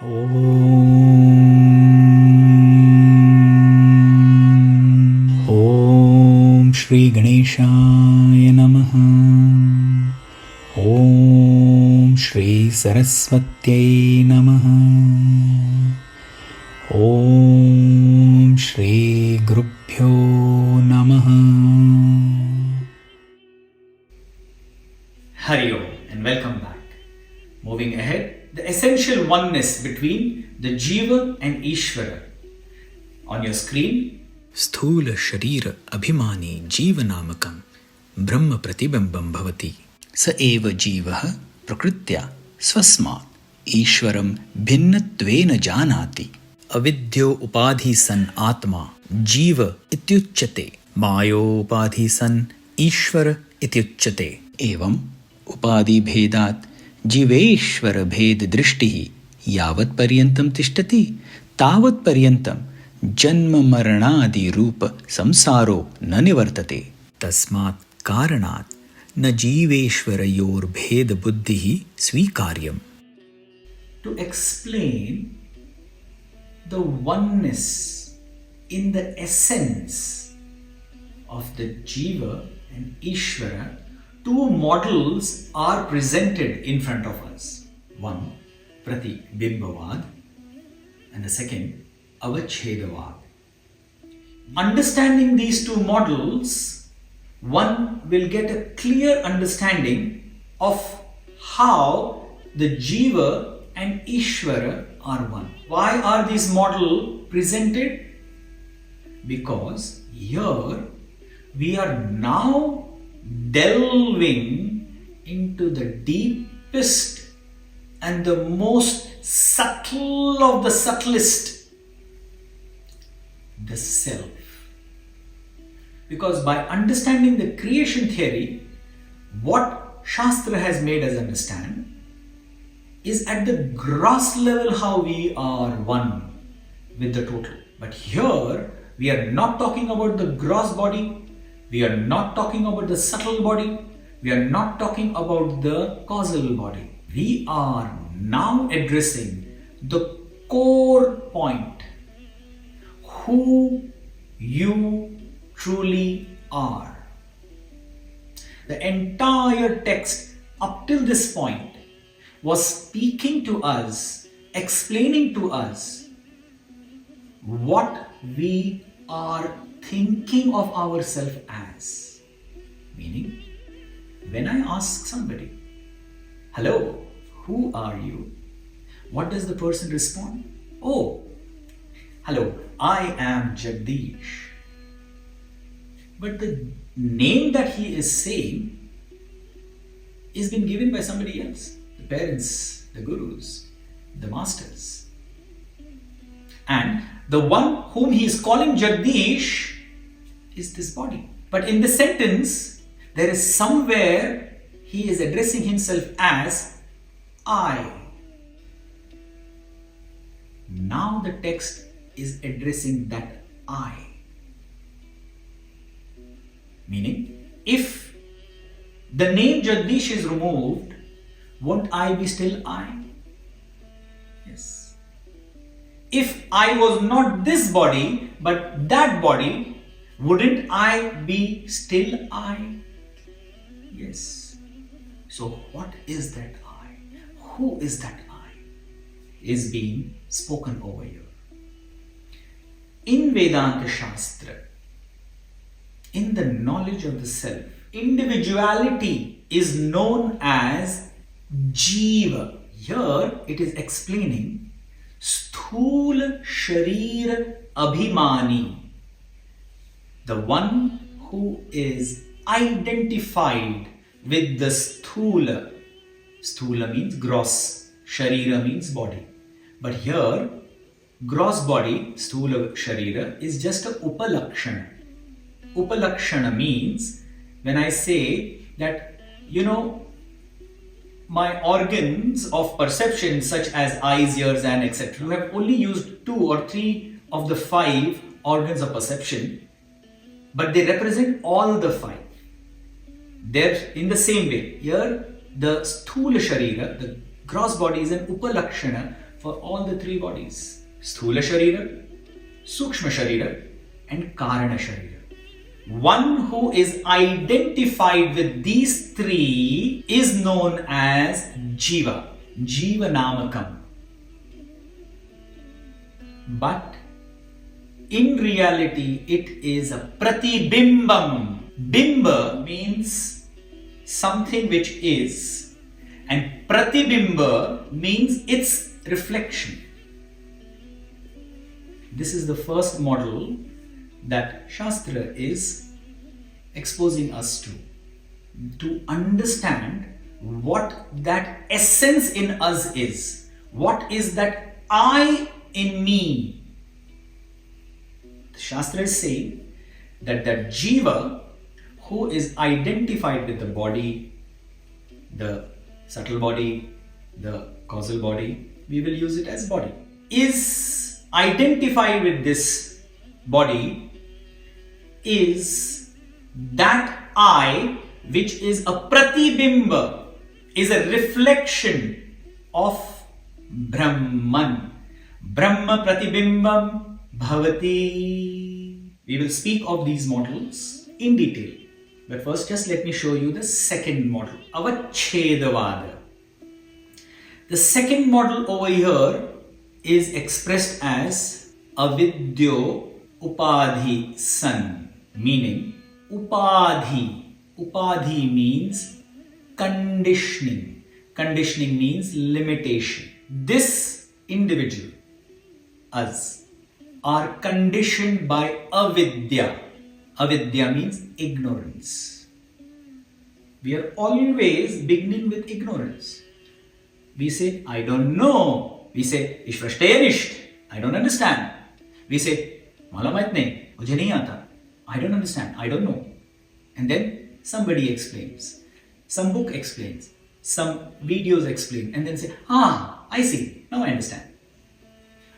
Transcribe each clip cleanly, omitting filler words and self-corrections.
Om Shri Ganeshaya Namaha. Om Shri Saraswatyai Namaha. Om Shri Gurubhyo Namaha. Hari Om and welcome back. Moving ahead, the essential oneness between the Jiva and Ishvara. On your screen, Sthula Sharira Abhimani Jivanamakam Brahma Pratîbimbam Bhavati Sa eva Jivaha Prakritya Swasmat Ishwaram Bhinnatvena Janati Avidyo Upadhi San Atma Jiva Ityuchyate Mayo Upadhi San Ishvara Ityuchyate Evam Upadhi Bhedat Jīveśvara Bhed Drishtihi Yavat Paryantam Tishtati Tavat Paryantam Janma Maranadi Rupa Samsaro Na Nivartate Tasmat Karanat Na Jīveśvara Yor Bhed Buddhihi Svikaryam. to explain the oneness in the essence of the Jiva and Ishvara, two models are presented in front of us. One, Pratîbimba Vāda, and the second, Avaccheda Vāda. Understanding these two models, one will get a clear understanding of how the Jiva and Ishvara are one. Why are these models presented? Because here we are now delving into the deepest and the most subtle of the subtlest, the self. Because by understanding the creation theory, what Shastra has made us understand is at the gross level how we are one with the total. But here we are not talking about the gross body, we are not talking about the subtle body, we are not talking about the causal body. We are now addressing the core point, who you truly are. The entire text up till this point was speaking to us, explaining to us what we are thinking of ourselves as. Meaning, when I ask somebody, hello, who are you? What does the person respond? Oh, hello, I am Jagdish. But the name that he is saying is been given by somebody else. The parents, the gurus, the masters. And the one whom he is calling Jagdish is this body. But in the sentence, there is somewhere he is addressing himself as I. Now the text is addressing that I. Meaning, if the name Jagdish is removed, won't I be still I? Yes. If I was not this body, but that body, wouldn't I be still I? Yes. So what is that I? Who is that I? Is being spoken over here. In Vedanta Shastra, in the knowledge of the self, individuality is known as Jiva. Here it is explaining Sthula Sharira Abhimani, the one who is identified with the Sthula. Sthula means gross, Sharira means body. But here, gross body, Sthula Sharira, is just a Upalakshana. Upalakshana means, when I say that, my organs of perception such as eyes, ears and etc. You have only used 2 or 3 of the 5 organs of perception, but they represent all the 5. They're in the same way. Here, the Sthula Sharira, the gross body, is an Upalakshana for all the three bodies: Sthula Sharira, Sukshma Sharira, and Karana Sharira. One who is identified with these three is known as Jiva, Jīveśvara. But in reality, it is a Pratîbimba. Bimba means something which is, and Pratîbimba means its reflection. This is the first model that Shastra is exposing us to understand what that essence in us is. What is that I in me? The Shastra is saying that Jiva, who is identified with the body, the subtle body, the causal body, we will use it as body, is identified with this body, is that I which is a Pratîbimba, is a reflection of Brahman. Brahma Pratîbimbam Bhavati. We will speak of these models in detail. But first, just let me show you the second model, Avaccheda Vāda. The second model over here is expressed as Avidya Upadhi San, meaning Upadhi. Upadhi means conditioning. Conditioning means limitation. This individual, us, are conditioned by Avidya. Avidya means ignorance. We are always beginning with ignorance. We say, I don't know. We say, Ich verstehe nicht. I don't understand. We say, Mala mahet nahi, mujhe nahi aata. I don't understand. I don't know. And then somebody explains. Some book explains. Some videos explain. And then say, I see. Now I understand.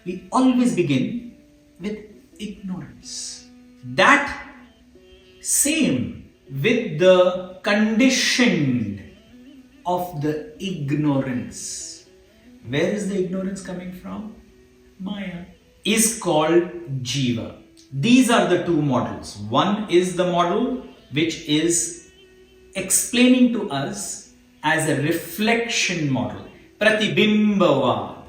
We always begin with ignorance. That same with the conditioned of the ignorance. Where is the ignorance coming from? Maya. Is called Jiva. These are the two models. One is the model which is explaining to us as a reflection model, Pratîbimba Vāda.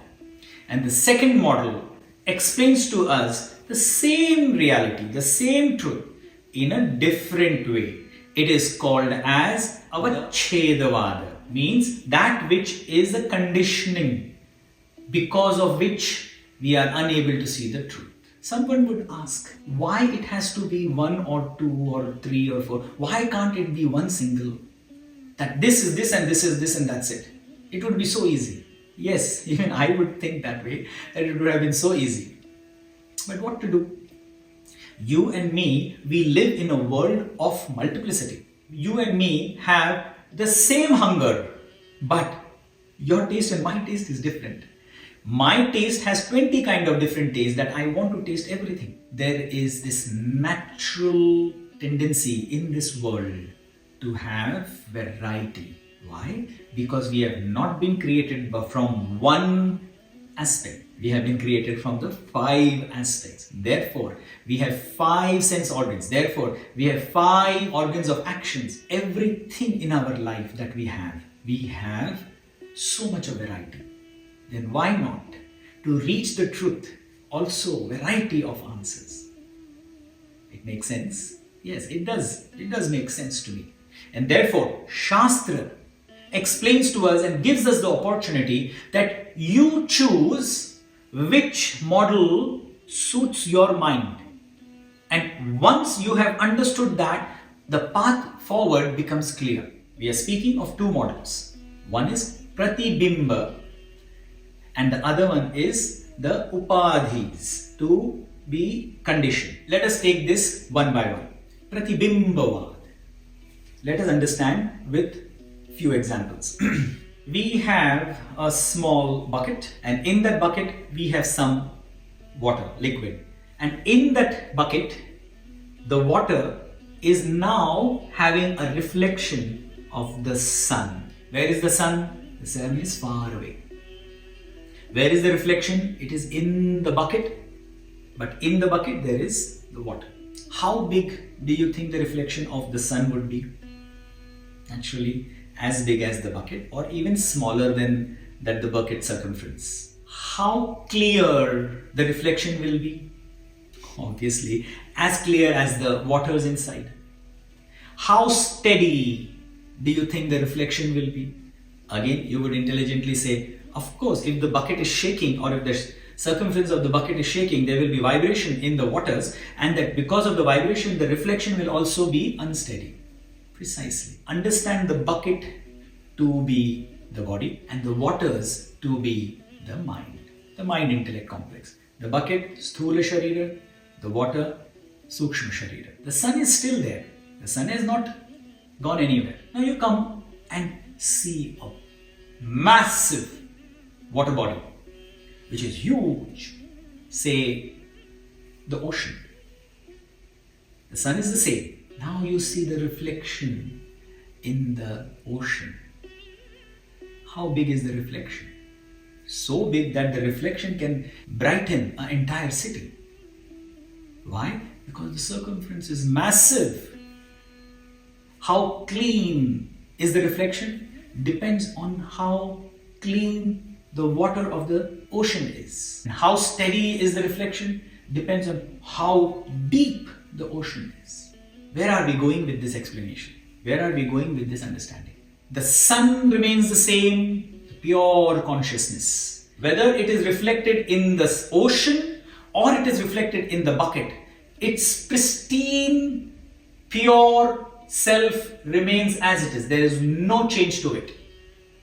And the second model explains to us the same reality, the same truth in a different way. It is called as Avaccheda Vāda, means that which is a conditioning because of which we are unable to see the truth. Someone would ask, why it has to be one or two or three or four? Why can't it be one single? That this is this and this is this and that's it. It would be so easy. Yes, even I would think that way, that it would have been so easy. But what to do? You and me, we live in a world of multiplicity. You and me have the same hunger, but your taste and my taste is different. My taste has 20 kind of different tastes that I want to taste everything. There is this natural tendency in this world to have variety. Why? Because we have not been created from one aspect. We have been created from the 5 aspects. Therefore, we have 5 sense organs. Therefore, we have 5 organs of actions. Everything in our life that we have so much of variety. Then why not, to reach the truth, also variety of answers? It makes sense? Yes, it does. It does make sense to me. And therefore, Shastra explains to us and gives us the opportunity that you choose which model suits your mind. And once you have understood that, the path forward becomes clear. We are speaking of 2 models. One is Pratîbimba, and the other one is the Upadhis, to be conditioned. Let us take this one by one. Pratîbimba Vāda. Let us understand with few examples. We have a small bucket, and in that bucket we have some water, liquid. And in that bucket, the water is now having a reflection of the sun. Where is the sun? The sun is far away. Where is the reflection? It is in the bucket, but in the bucket there is the water. How big do you think the reflection of the sun would be? Naturally, as big as the bucket, or even smaller than that the bucket circumference. How clear the reflection will be? Obviously, as clear as the waters inside. How steady do you think the reflection will be? Again, you would intelligently say, of course, if the bucket is shaking, or if the circumference of the bucket is shaking, there will be vibration in the waters, and that because of the vibration, the reflection will also be unsteady. Precisely. Understand the bucket to be the body and the waters to be the mind intellect complex. The bucket, Sthula Sharira, the water, Sukshma Sharira. The sun is still there. The sun has not gone anywhere. Now you come and see a massive water body, which is huge, say the ocean. The sun is the same. Now you see the reflection in the ocean. How big is the reflection? So big that the reflection can brighten an entire city. Why? Because the circumference is massive. How clean is the reflection? Depends on how clean the water of the ocean is. And how steady is the reflection? Depends on how deep the ocean is. Where are we going with this explanation? Where are we going with this understanding? The sun remains the same, pure consciousness. Whether it is reflected in the ocean or it is reflected in the bucket, its pristine, pure self remains as it is. There is no change to it.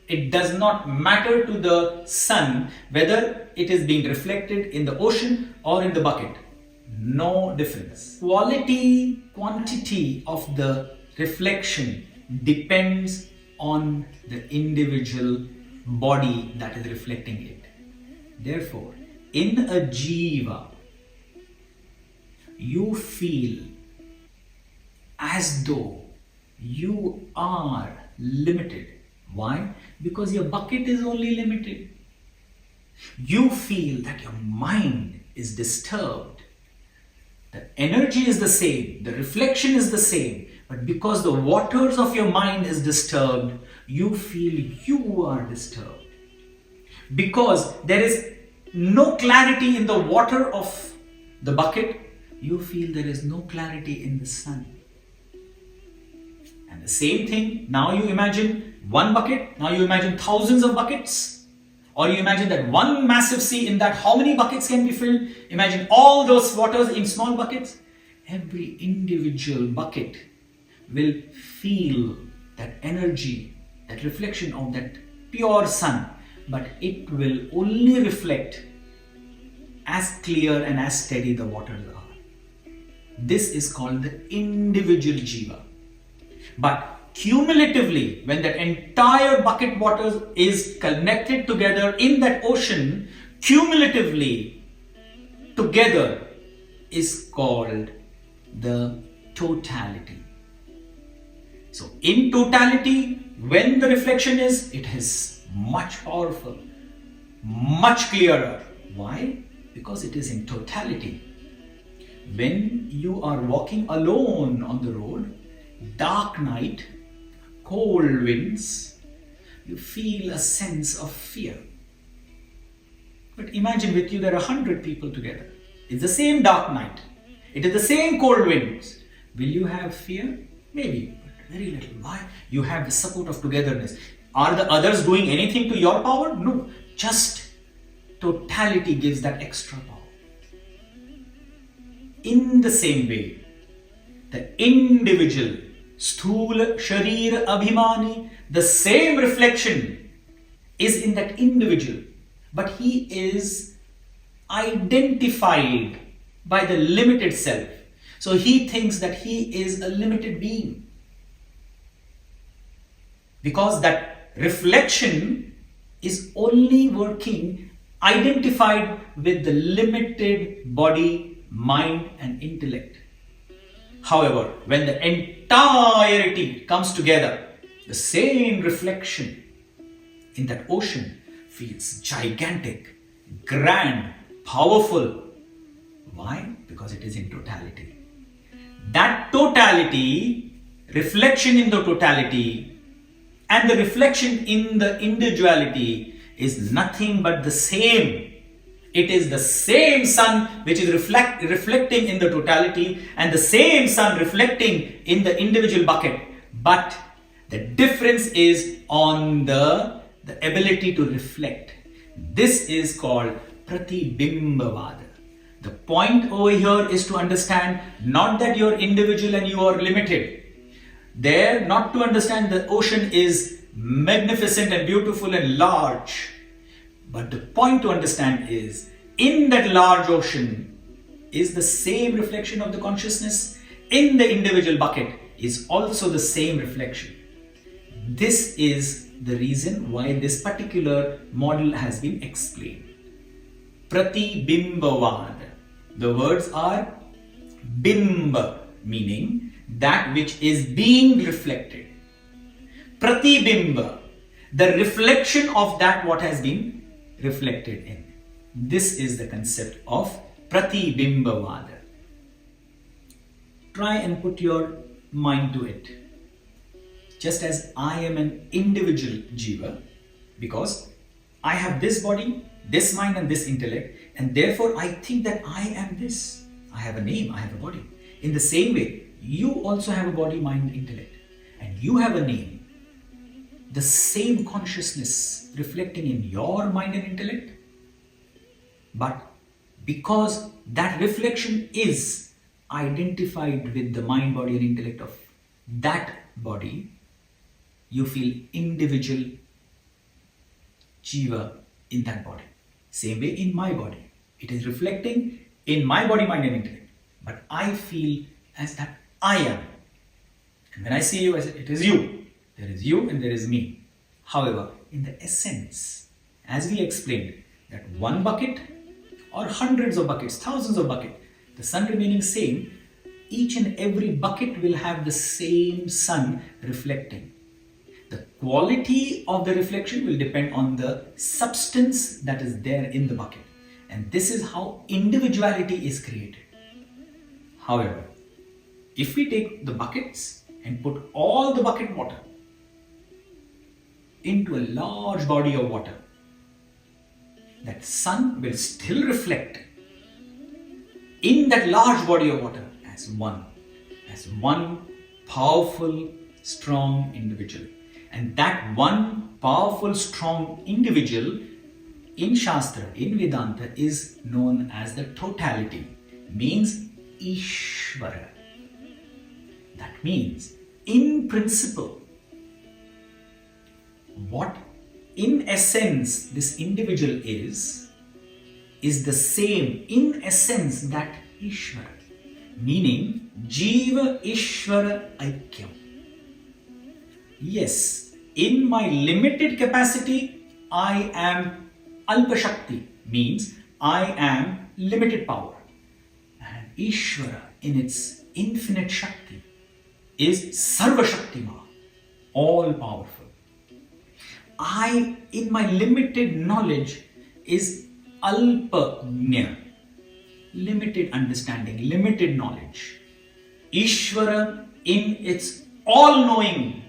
It does not matter to the sun whether it is being reflected in the ocean or in the bucket. No difference. Quality, quantity of the reflection depends on the individual body that is reflecting it. Therefore, in a jiva, you feel as though you are limited. Why? Because your bucket is only limited. You feel that your mind is disturbed. The energy is the same, the reflection is the same, but because the waters of your mind is disturbed, you feel you are disturbed. Because there is no clarity in the water of the bucket, you feel there is no clarity in the sun. And the same thing, now you imagine one bucket, now you imagine thousands of buckets. Or you imagine that one massive sea, in that how many buckets can be filled? Imagine all those waters in small buckets. Every individual bucket will feel that energy, that reflection of that pure sun. But it will only reflect as clear and as steady the waters are. This is called the individual jiva. But cumulatively, when that entire bucket waters is connected together in that ocean, cumulatively together is called the totality. So in totality, when the reflection is, it is much powerful, much clearer. Why? Because it is in totality. When you are walking alone on the road, dark night, cold winds, you feel a sense of fear. But imagine with you there are 100 people together. It's the same dark night. It is the same cold winds. Will you have fear? Maybe, but very little. Why? You have the support of togetherness. Are the others doing anything to your power? No. Just totality gives that extra power. In the same way, the individual Sthula Sharira Abhimani, the same reflection is in that individual, but he is identified by the limited self. So he thinks that he is a limited being. Because that reflection is only working identified with the limited body, mind and intellect. However, when the entirety comes together, the same reflection in that ocean feels gigantic, grand, powerful. Why? Because it is in totality. That totality, reflection in the totality, and the reflection in the individuality is nothing but the same. It is the same sun which is reflecting in the totality and the same sun reflecting in the individual bucket. But the difference is on the ability to reflect. This is called Pratîbimba Vāda. The point over here is to understand not that you're individual and you are limited. There, not to understand the ocean is magnificent and beautiful and large. But the point to understand is, in that large ocean is the same reflection of the consciousness. In the individual bucket is also the same reflection. This is the reason why this particular model has been explained. Pratîbimba Vāda. The words are bimba, meaning that which is being reflected. Pratîbimba, the reflection of that what has been reflected in. This is the concept of Pratîbimba Vāda. Try and put your mind to it. Just as I am an individual jiva, because I have this body, this mind and this intellect, and therefore I think that I am this. I have a name, I have a body. In the same way, you also have a body, mind, intellect, and you have a name. The same consciousness reflecting in your mind and intellect. But because that reflection is identified with the mind, body and intellect of that body, you feel individual jiva in that body. Same way in my body. It is reflecting in my body, mind and intellect. But I feel as that I am. And when I see you, I say, it is you. There is you and there is me. However, in the essence, as we explained, that one bucket or hundreds of buckets, thousands of buckets, the sun remaining same, each and every bucket will have the same sun reflecting. The quality of the reflection will depend on the substance that is there in the bucket. And this is how individuality is created. However, if we take the buckets and put all the bucket water into a large body of water, that sun will still reflect in that large body of water as one powerful, strong individual. And that one powerful, strong individual in Shastra, in Vedanta, is known as the totality, means Jīveśvara. That means, in principle, what in essence this individual is the same in essence that Ishvara, meaning Jīveśvara Ekyam. Yes, in my limited capacity, I am Alpa Shakti, means I am limited power. And Ishvara, in its infinite Shakti, is Sarva Shaktiman, all powerful. I, in my limited knowledge, is Alpa Jñā, limited understanding, limited knowledge. Ishvara, in its all-knowing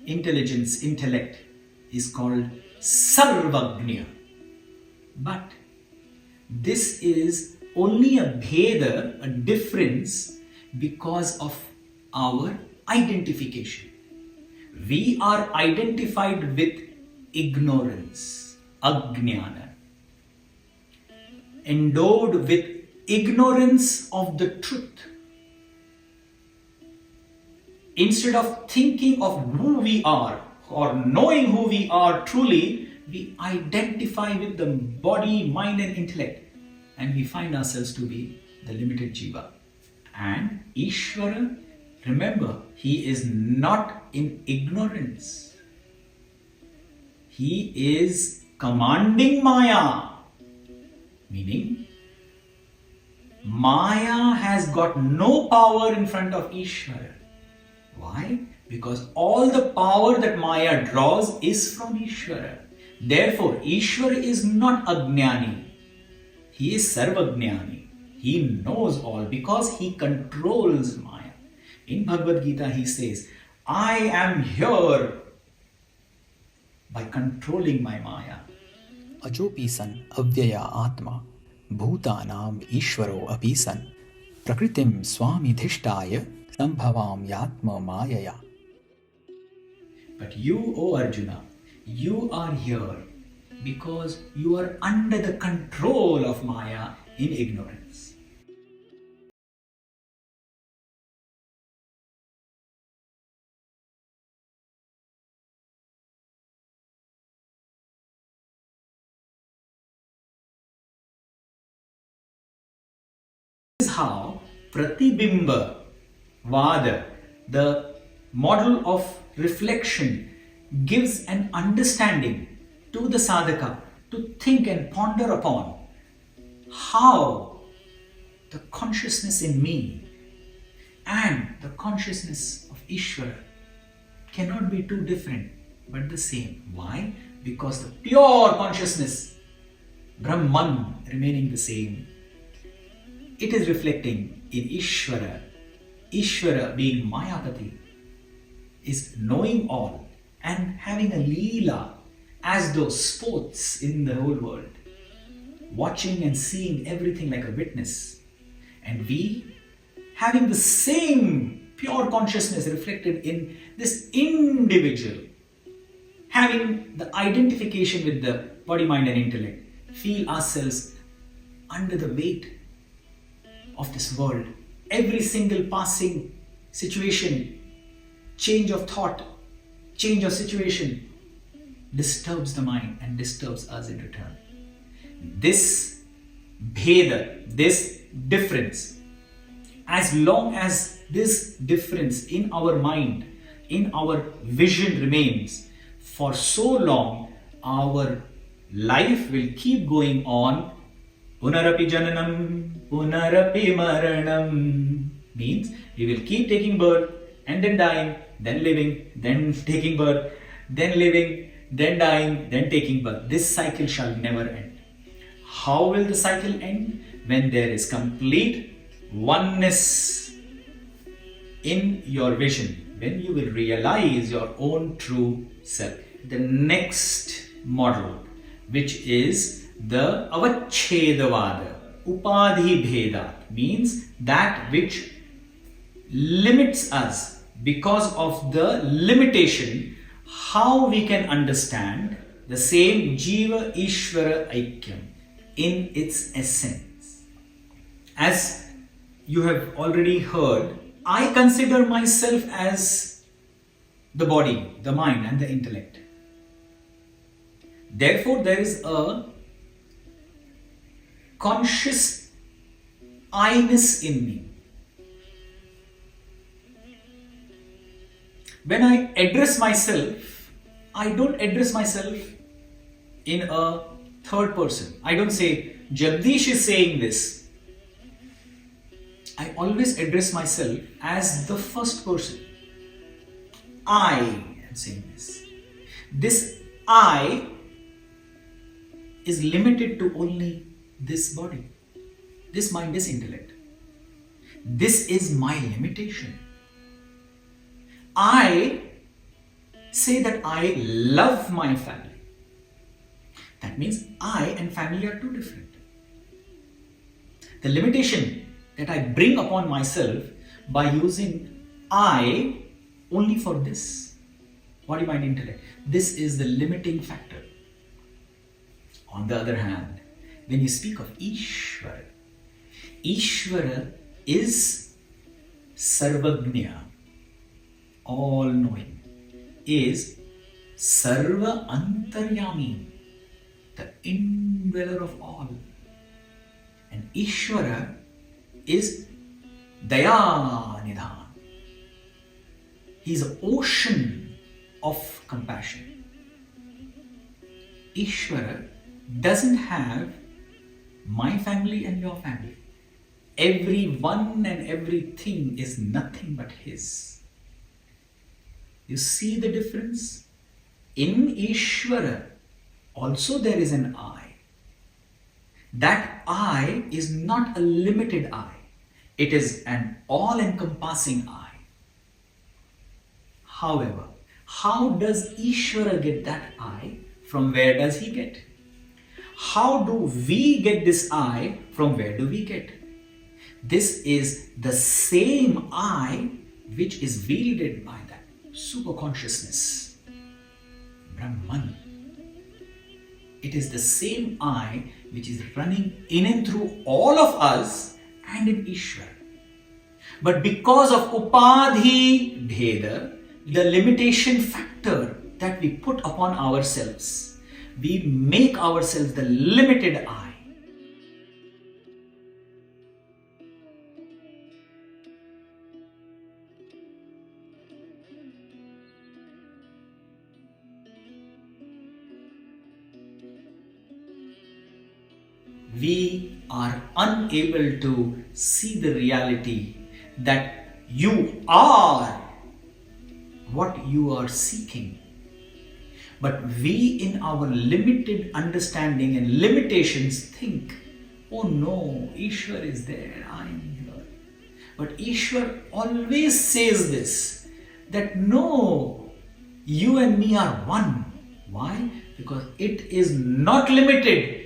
intelligence, intellect, is called Sarvajñā. But this is only a bheda, a difference, because of our identification. We are identified with ignorance, ajnana, endowed with ignorance of the truth. Instead of thinking of who we are or knowing who we are truly, we identify with the body, mind and intellect, and we find ourselves to be the limited jiva. And Ishvara, remember, he is not in ignorance. He is commanding Maya, meaning Maya has got no power in front of Ishvara. Why? Because all the power that Maya draws is from Ishvara. Therefore, Ishvara is not Ajnani. He is Sarvajnani. He knows all because he controls Maya. In Bhagavad Gita, he says, I am here by controlling my Maya. अजोपि सन् अव्यय आत्मा भूतानाम् ईश्वरो अपि सन् प्रकृतिं स्वामिधिष्ठाय सम्भवां यात्म मायया. But you, O Arjuna, you are here because you are under the control of Maya in ignorance. This is how Pratîbimba Vāda, the model of reflection, gives an understanding to the sadhaka to think and ponder upon how the consciousness in me and the consciousness of Ishvara cannot be too different but the same. Why? Because the pure consciousness, Brahman, remaining the same, it is reflecting in Ishvara. Ishvara being Mayapati is knowing all and having a leela as those sports in the whole world, watching and seeing everything like a witness. And we, having the same pure consciousness reflected in this individual, having the identification with the body, mind and intellect, feel ourselves under the weight of this world. Every single passing situation, change of thought, change of situation disturbs the mind and disturbs us in return. This bheda, this difference, as long as this difference in our mind, in our vision remains, for so long our life will keep going on. Punarapi jananam, punarapi maranam, means we will keep taking birth and then dying, then living, then taking birth, then living, then dying, then taking birth. This cycle shall never end. How will the cycle end? When there is complete oneness in your vision, when you will realize your own true self. The next model, which is the Avaccheda Vāda, Upadhi Bheda, means that which limits us because of the limitation, how we can understand the same Jīveśvara Ekyam in its essence. As you have already heard, I consider myself as the body, the mind and the intellect. Therefore, there is a conscious I-ness in me. When I address myself, I don't address myself in a third person. I don't say, Jagdish is saying this. I always address myself as the first person. I am saying this. This I is limited to only this body, this mind, this intellect. This is my limitation. I say that I love my family. That means I and family are two different. The limitation that I bring upon myself by using I only for this body, mind, intellect. This is the limiting factor. On the other hand, when you speak of Ishvara, Ishvara is Sarvajna, all-knowing, is Sarva Antaryami, the indweller of all. And Ishvara is Dayanidhan. He is an ocean of compassion. Ishvara doesn't have my family and your family. Everyone and everything is nothing but his. You see the difference? In Ishvara, also there is an I. That I is not a limited I. It is an all-encompassing I. However, how does Ishvara get that I? From where does he get? How do we get this I? From where do we get? This is the same I which is wielded by that superconsciousness, Brahman. It is the same I which is running in and through all of us and in Ishvara. But because of Upadhi Bheda, the limitation factor that we put upon ourselves, we make ourselves the limited I. We are unable to see the reality that you are what you are seeking. But we in our limited understanding and limitations think, oh no, Ishwar is there, I am here. But Ishwar always says this, that no, you and me are one. Why? Because it is not limited.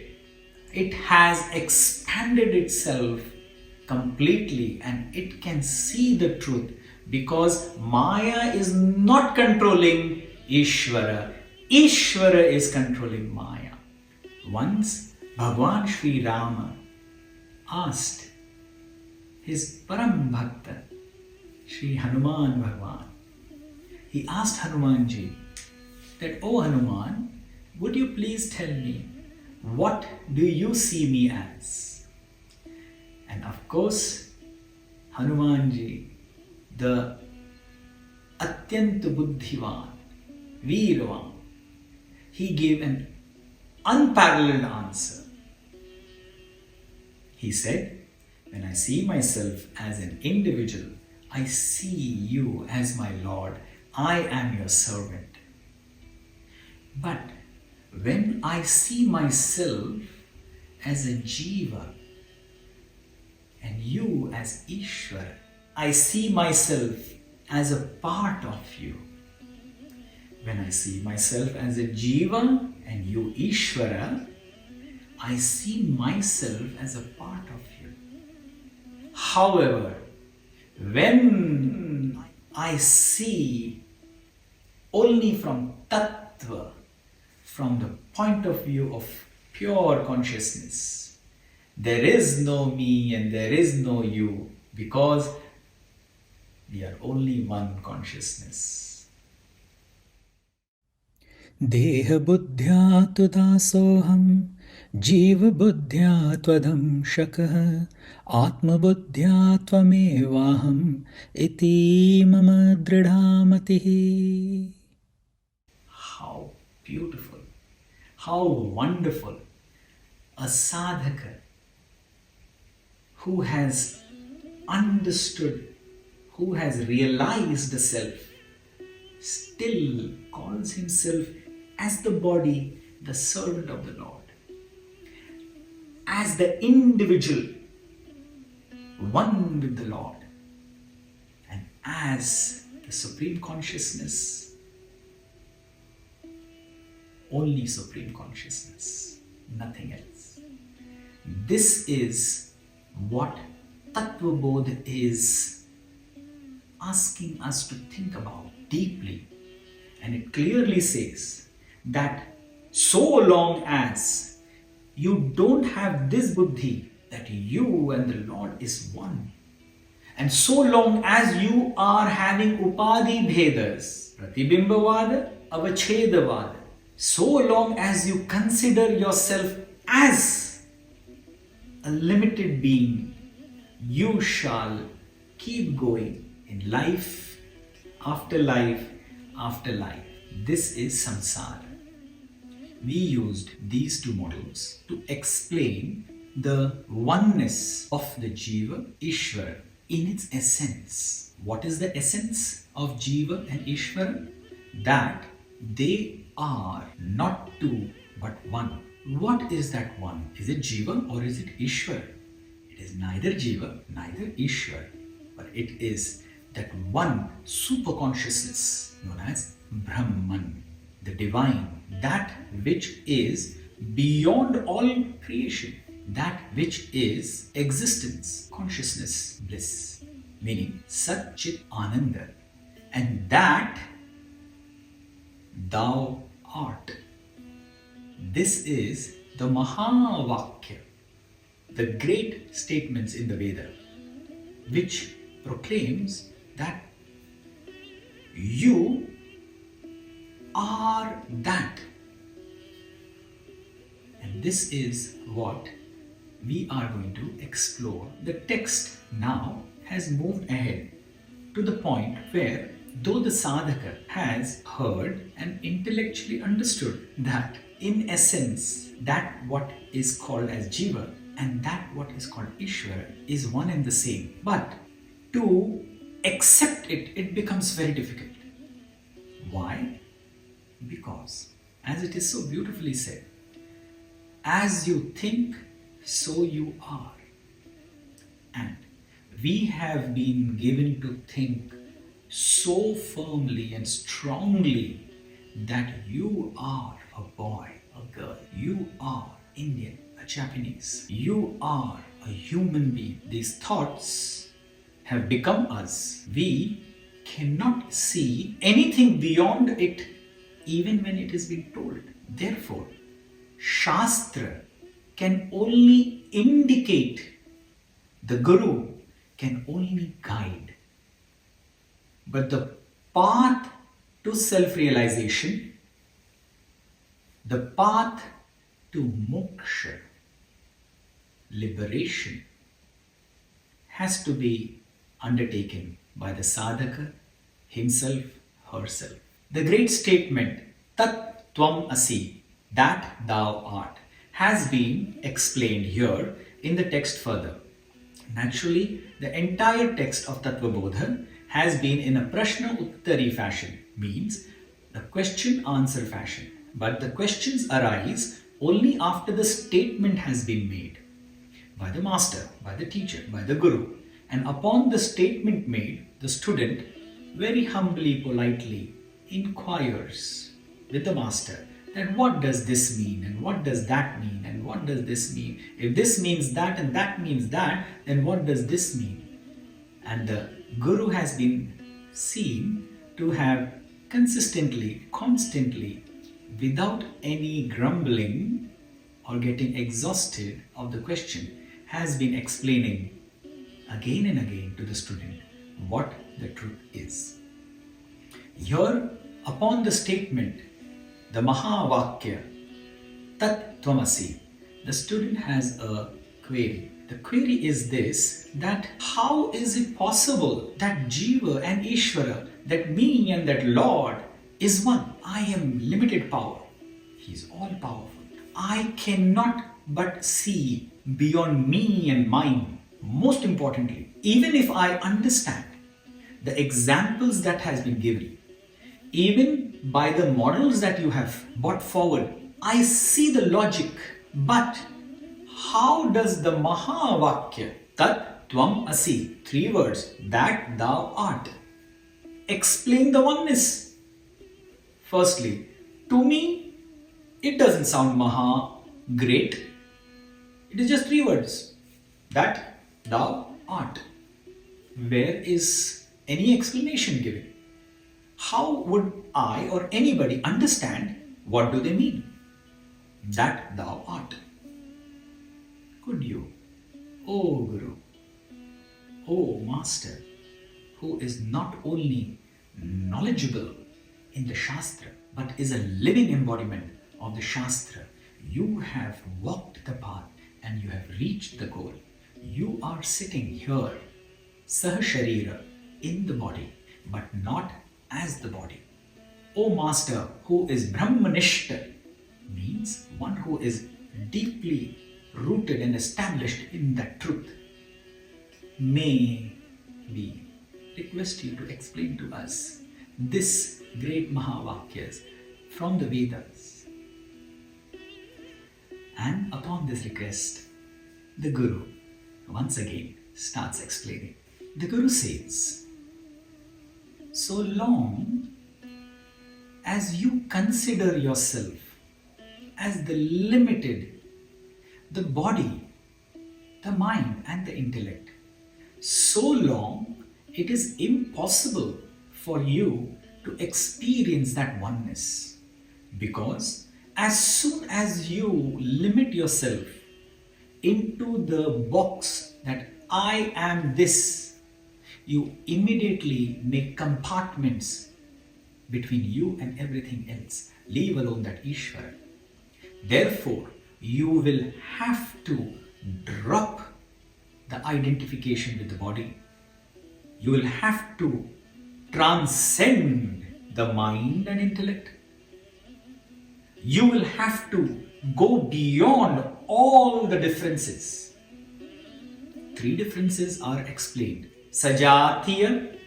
It has expanded itself completely and it can see the truth, because Maya is not controlling Ishvara. Ishvara is controlling Maya. Once Bhagwan Sri Rama asked his Param Bhakta, Sri Hanuman Bhagwan, he asked Hanumanji that, "Oh Hanuman, would you please tell me, what do you see me as?" And of course, Hanumanji, the Atyanta Buddhivan, Veervan, he gave an unparalleled answer. He said, when I see myself as an individual, I see you as my Lord. I am your servant. But when I see myself as a Jiva and you as Ishvara, I see myself as a part of you. When I see myself as a Jiva and you Ishvara, I see myself as a part of you. However, when I see only from Tattva, from the point of view of pure consciousness, there is no me and there is no you, because we are only one consciousness. Deha buddhya tudasoham, jiva buddhya twadam shakah, atma buddhya tvamevaham, iti mama dridhamatihi. How beautiful, how wonderful. A sadhaka who has understood, who has realized the self, still calls himself as the body, the servant of the Lord, as the individual, one with the Lord, and as the Supreme Consciousness, only Supreme Consciousness, nothing else. This is what Tattva Bodh is asking us to think about deeply. And it clearly says that so long as you don't have this buddhi that you and the Lord is one, and so long as you are having Upadhi Bhedas, Pratîbimba Vāda, Avaccheda Vāda, so long as you consider yourself as a limited being, you shall keep going in life after life after life. This is samsara. We used these two models to explain the oneness of the Jiva, Ishvara, in its essence. What is the essence of Jiva and Ishvara? That they are not two but one. What is that one? Is it Jiva or is it Ishvara? It is neither Jiva, neither Ishvara, but it is that one super consciousness known as Brahman, the divine, that which is beyond all creation, that which is existence, consciousness, bliss, meaning Sat Chit Ananda, and that thou art. This is the Maha Vakya, the great statements in the Veda, which proclaims that you are that. And this is what we are going to explore. The text now has moved ahead to the point where, though the sadhaka has heard and intellectually understood that in essence that what is called as Jiva and that what is called Ishvara is one and the same, but to accept it, it becomes very difficult. Why? Because, as it is so beautifully said, as you think, so you are. And we have been given to think so firmly and strongly that you are a boy, a girl, you are Indian, a Japanese, you are a human being. These thoughts have become us. We cannot see anything beyond it even when it is being told. Therefore, Shastra can only indicate, the Guru can only guide. But the path to self-realization, the path to moksha, liberation, has to be undertaken by the sadhaka himself, herself. The great statement, Tat Tvam Asi, that thou art, has been explained here in the text further. Naturally, the entire text of Tattva Bodha has been in a Prashna Uttari fashion, means the question-answer fashion. But the questions arise only after the statement has been made by the master, by the teacher, by the Guru. And upon the statement made, the student very humbly, politely inquires with the master that what does this mean and what does that mean and what does this mean? If this means that and that means that, then what does this mean? And the Guru has been seen to have consistently, constantly, without any grumbling or getting exhausted of the question, has been explaining again and again to the student what the truth is. Here, upon the statement, the Maha Vakya, Tat Tvamasi, the student has a query. The query is this, that how is it possible that Jiva and Ishvara, that me and that Lord is one? I am limited power. He is all powerful. I cannot but see beyond me and mine. Most importantly, even if I understand the examples that has been given, even by the models that you have brought forward, I see the logic. But how does the Maha Vakya, Tat Tvam Asi, 3 words, that thou art, explain the oneness? Firstly, to me, it doesn't sound Maha great. It is just 3 words, that thou art. Where is any explanation given? How would I or anybody understand what do they mean? That thou art. Could you, O Guru, O Master, who is not only knowledgeable in the Shastra, but is a living embodiment of the Shastra, you have walked the path and you have reached the goal. You are sitting here, Sahasharira, in the body, but not as the body. O Master, who is Brahmanishta, means one who is deeply rooted and established in that truth. May we request you to explain to us this great Maha Vakyas from the Vedas. And upon this request, the Guru once again starts explaining. The Guru says, so long as you consider yourself as the limited, the body, the mind and the intellect, so long it is impossible for you to experience that oneness. Because as soon as you limit yourself into the box that I am this, you immediately make compartments between you and everything else, leave alone that Ishvara. Therefore, you will have to drop the identification with the body. You will have to transcend the mind and intellect. You will have to go beyond all the differences. 3 differences are explained. Sajatiya,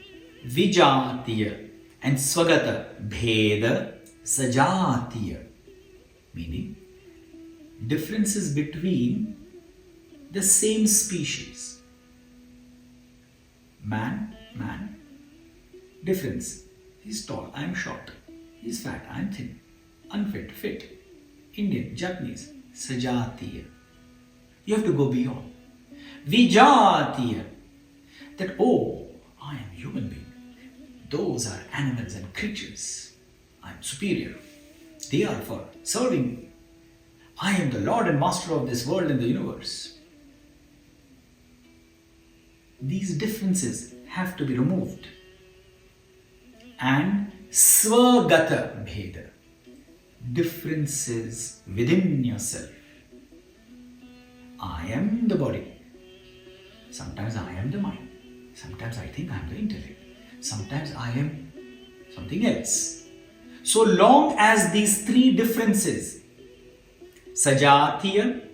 Vijatiya and Swagata Bheda Sajatiya. Meaning, differences between the same species. Man. Difference. He's tall, I am short. He's fat, I am thin. Unfit, fit. Indian, Japanese. Sajatiya. You have to go beyond. Vijatiya. That, I am human being. Those are animals and creatures. I am superior. They are for serving. I am the Lord and Master of this world and the universe. These differences have to be removed. And Swagata Bheda. Differences within yourself. I am the body. Sometimes I am the mind. Sometimes I think I am the intellect. Sometimes I am something else. So long as these 3 differences, Sajatiya,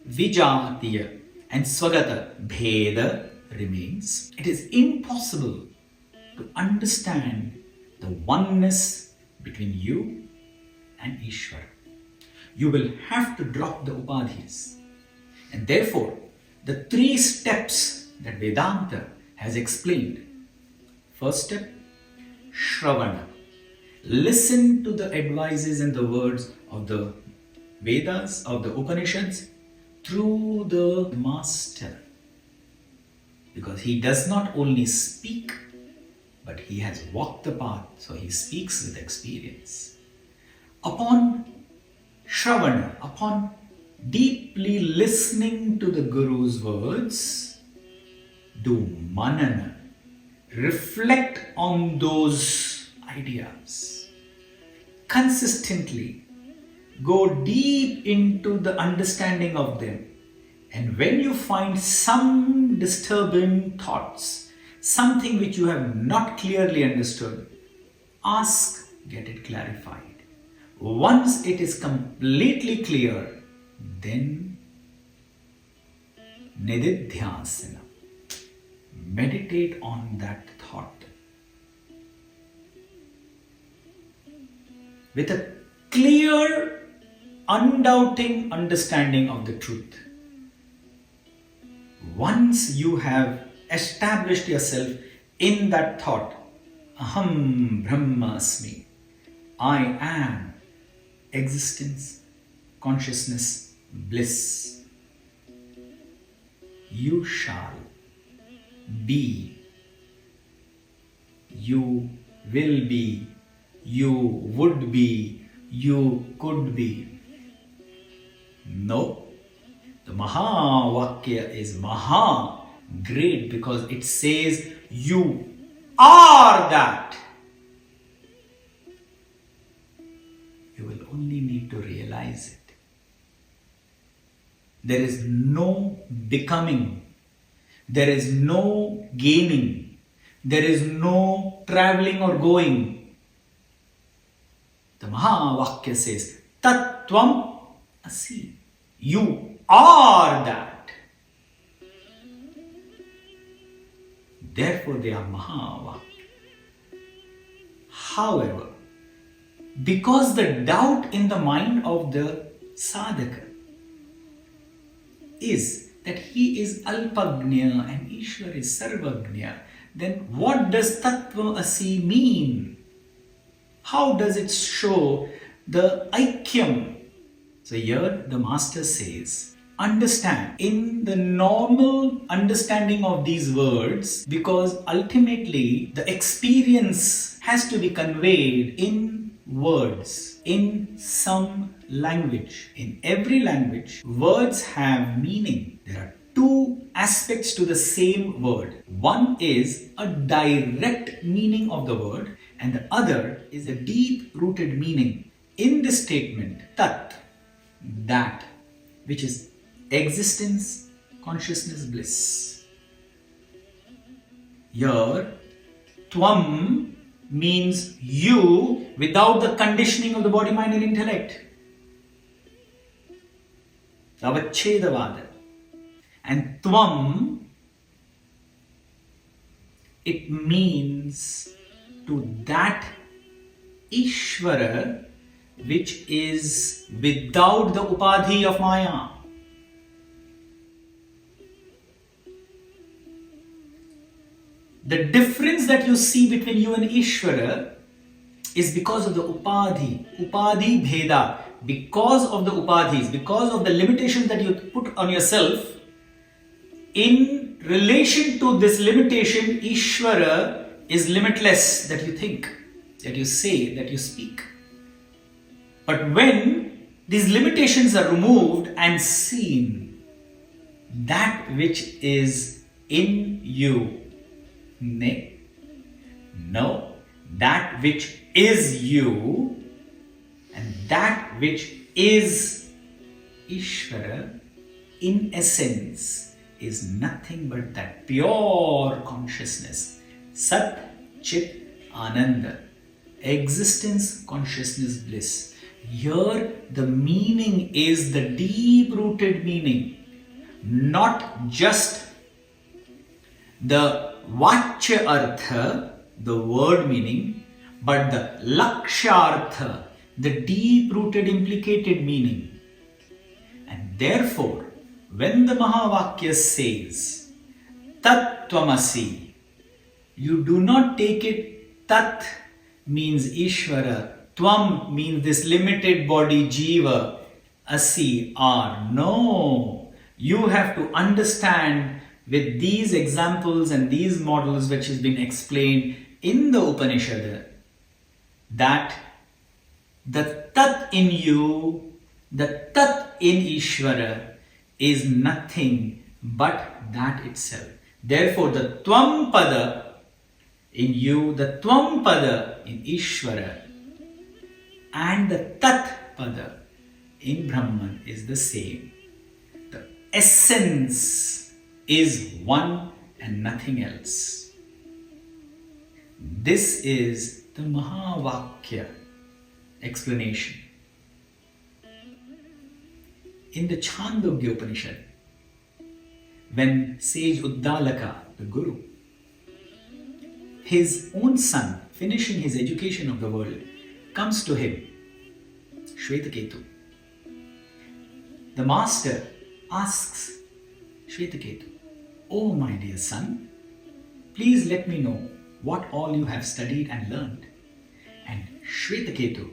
Vijatiya and Swagata Bheda remains, it is impossible to understand the oneness between you and Ishvara. You will have to drop the upadhis. And therefore, the 3 steps that Vedanta has explained. First step, Shravana. Listen to the advices and the words of the Vedas, of the Upanishads, through the Master. Because he does not only speak, but he has walked the path, so he speaks with experience. Upon Shravana, upon deeply listening to the Guru's words, do manana, reflect on those ideas. Consistently go deep into the understanding of them. And when you find some disturbing thoughts, something which you have not clearly understood, ask, get it clarified. Once it is completely clear, then nididhyasana. Meditate on that thought with a clear, undoubting understanding of the truth. Once you have established yourself in that thought, Aham Brahmasmi, I am existence, consciousness, bliss. You shall be, you will be, you would be, you could be. No, the Maha Vakya is Maha, great, because it says you are that. You will only need to realize it. There is no becoming. There is no gaining. There is no traveling or going. The Maha Vakya says, tvam asi. You are that. Therefore, they are Maha Vakya. However, because the doubt in the mind of the sadhaka is that he is Alpagnya and Ishwar is Sarvagnya, then what does Tattva Asi mean? How does it show the Ekyam? So here the master says, understand in the normal understanding of these words, because ultimately the experience has to be conveyed in words, in some language. In every language, words have meaning. There are two aspects to the same word. One is a direct meaning of the word, and the other is a deep-rooted meaning. In this statement, Tat, that, which is existence, consciousness, bliss. Here, tvam means you without the conditioning of the body, mind and intellect. Avaccheda Vāda. And tvam, it means to that Ishvara which is without the upadhi of Maya. The difference that you see between you and Ishvara is because of the upadhi bheda, because of the upadhis, because of the limitations that you put on yourself. In relation to this limitation, Ishvara is limitless, that you think, that you say, that you speak. But when these limitations are removed and seen, that which is in you, no, that which is you and that which is Ishvara, in essence, is nothing but that pure consciousness, Sat Chit Ananda, existence, consciousness, bliss. Here the meaning is the deep-rooted meaning, not just the Vachya Artha, the word meaning, but the Lakshartha, the deep-rooted implicated meaning. And therefore, when the Maha Vakya says Tat Tvamasi, you do not take it Tat means Ishvara, Tvam means this limited body Jiva, Asi, are. No, you have to understand with these examples and these models which has been explained in the Upanishad, that the Tat in you, the Tat in Ishvara is nothing but that itself. Therefore, the Tvam Pada in you, the Tvam Pada in Ishvara, and the Tat Pada in Brahman is the same. The essence is one and nothing else. This is the Maha Vakya explanation. In the Chandogya Upanishad, when sage Uddalaka, the Guru, his own son, finishing his education of the world, comes to him, Shvetaketu. The master asks Shvetaketu, "Oh my dear son, please let me know what all you have studied and learned." And Shvetaketu,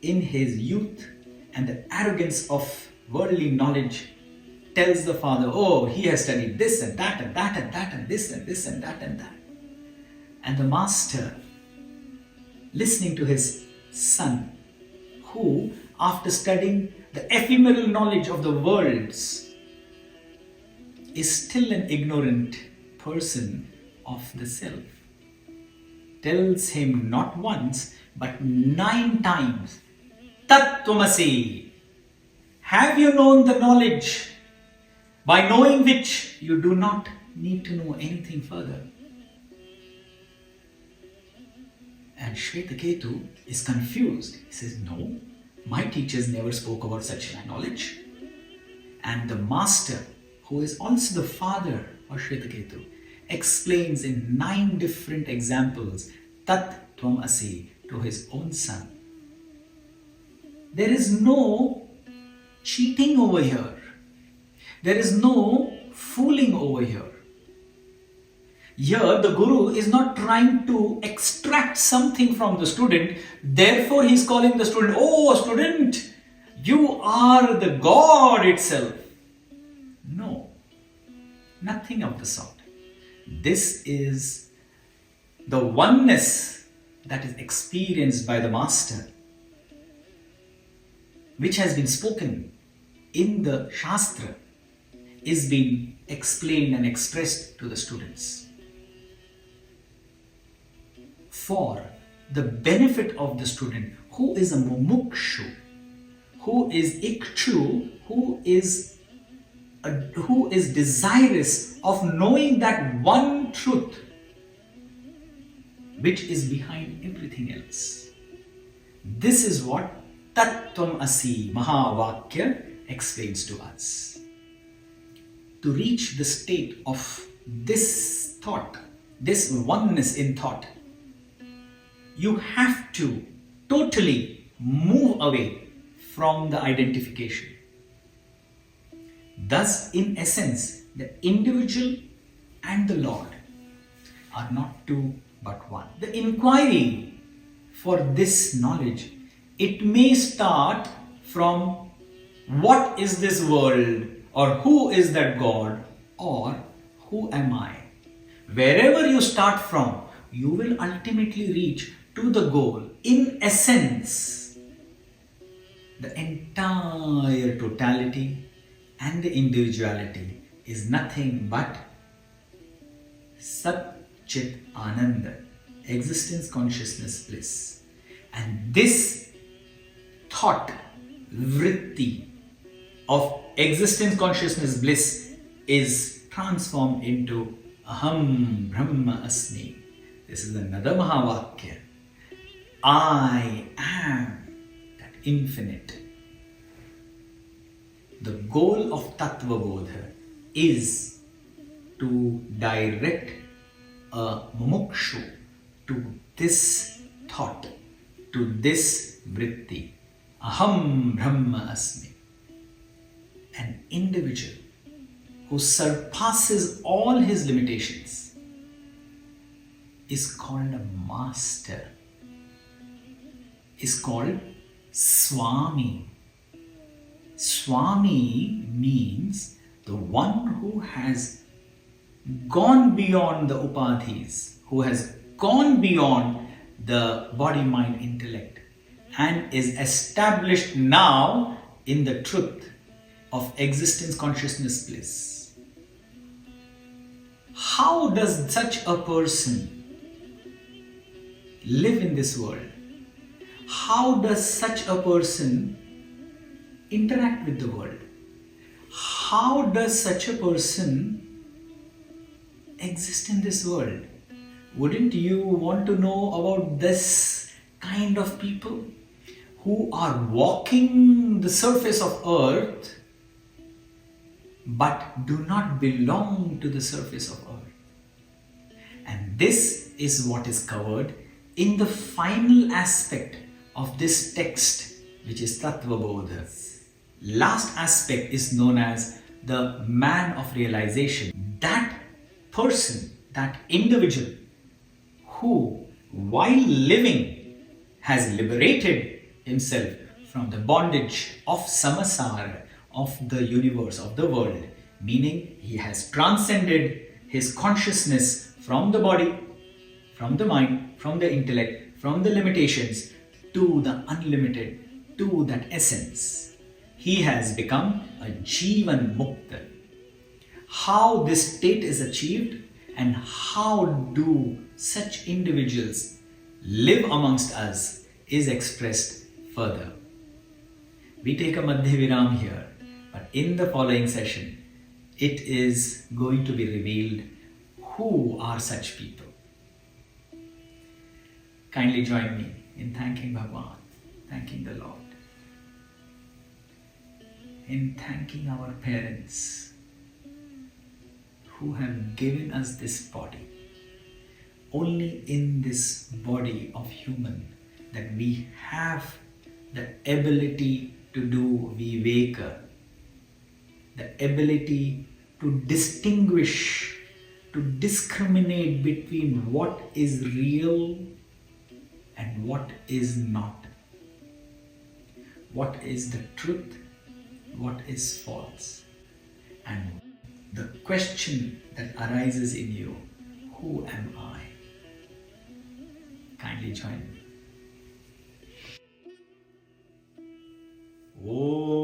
in his youth and the arrogance of worldly knowledge, tells the father, "Oh, he has studied this and that and that and that and this and this and that and that." And the master, listening to his son, who, after studying the ephemeral knowledge of the worlds, is still an ignorant person of the self, tells him not once but 9 times, Tat Tvamasi. Have you known the knowledge by knowing which you do not need to know anything further? And Shvetaketu is confused. He says, "No, my teachers never spoke about such knowledge." And the master, who is also the father of Shvetaketu, explains in 9 different examples Tat Tvam Asi to his own son. There is no cheating over here. There is no fooling over here. Here, the Guru is not trying to extract something from the student. Therefore, he is calling the student, "Oh, student, you are the God itself." No, nothing of the sort. This is the oneness that is experienced by the Master, which has been spoken in the Shastra, is being explained and expressed to the students. For the benefit of the student who is a mumukshu, who is ikchu, who is desirous of knowing that one truth which is behind everything else. This is what Tvam Asi Maha Vakya explains to us. To reach the state of this thought, this oneness in thought, you have to totally move away from the identification. Thus, in essence, the individual and the Lord are not two but one. The inquiry for this knowledge, it may start from what is this world, or who is that God, or who am I? Wherever you start from, you will ultimately reach to the goal. In essence, the entire totality and the individuality is nothing but Sat Chit Ananda, existence, consciousness, bliss. And this thought, vritti of existence, consciousness, bliss is transformed into Aham Brahma Asmi. This is another Maha Vakya. I am that infinite. The goal of Tattva Bodha is to direct a mumukshu to this thought, to this vritti. Aham Brahma Asmi. An individual who surpasses all his limitations is called a master, is called Swami. Swami means the one who has gone beyond the upadhis, who has gone beyond the body, mind, intellect, and is established now in the truth of existence, consciousness, bliss. How does such a person live in this world? How does such a person interact with the world? How does such a person exist in this world? Wouldn't you want to know about this kind of people who are walking the surface of earth but do not belong to the surface of earth? And this is what is covered in the final aspect of this text, which is Tattva Bodha. Last aspect is known as the man of realization. That person, that individual who, while living, has liberated himself from the bondage of samsara, of the universe, of the world, meaning he has transcended his consciousness from the body, from the mind, from the intellect, from the limitations to the unlimited, to that essence. He has become a Jivan Mukta. How this state is achieved and how do such individuals live amongst us is expressed further. We take a Madhya Viram here, but in the following session, it is going to be revealed who are such people. Kindly join me in thanking Bhagwan, thanking the Lord, in thanking our parents who have given us this body. Only in this body of human that we have the ability to do viveka, the ability to distinguish, to discriminate between what is real and what is not. What is the truth, what is false. And the question that arises in you, who am I? Kindly join me. Oh.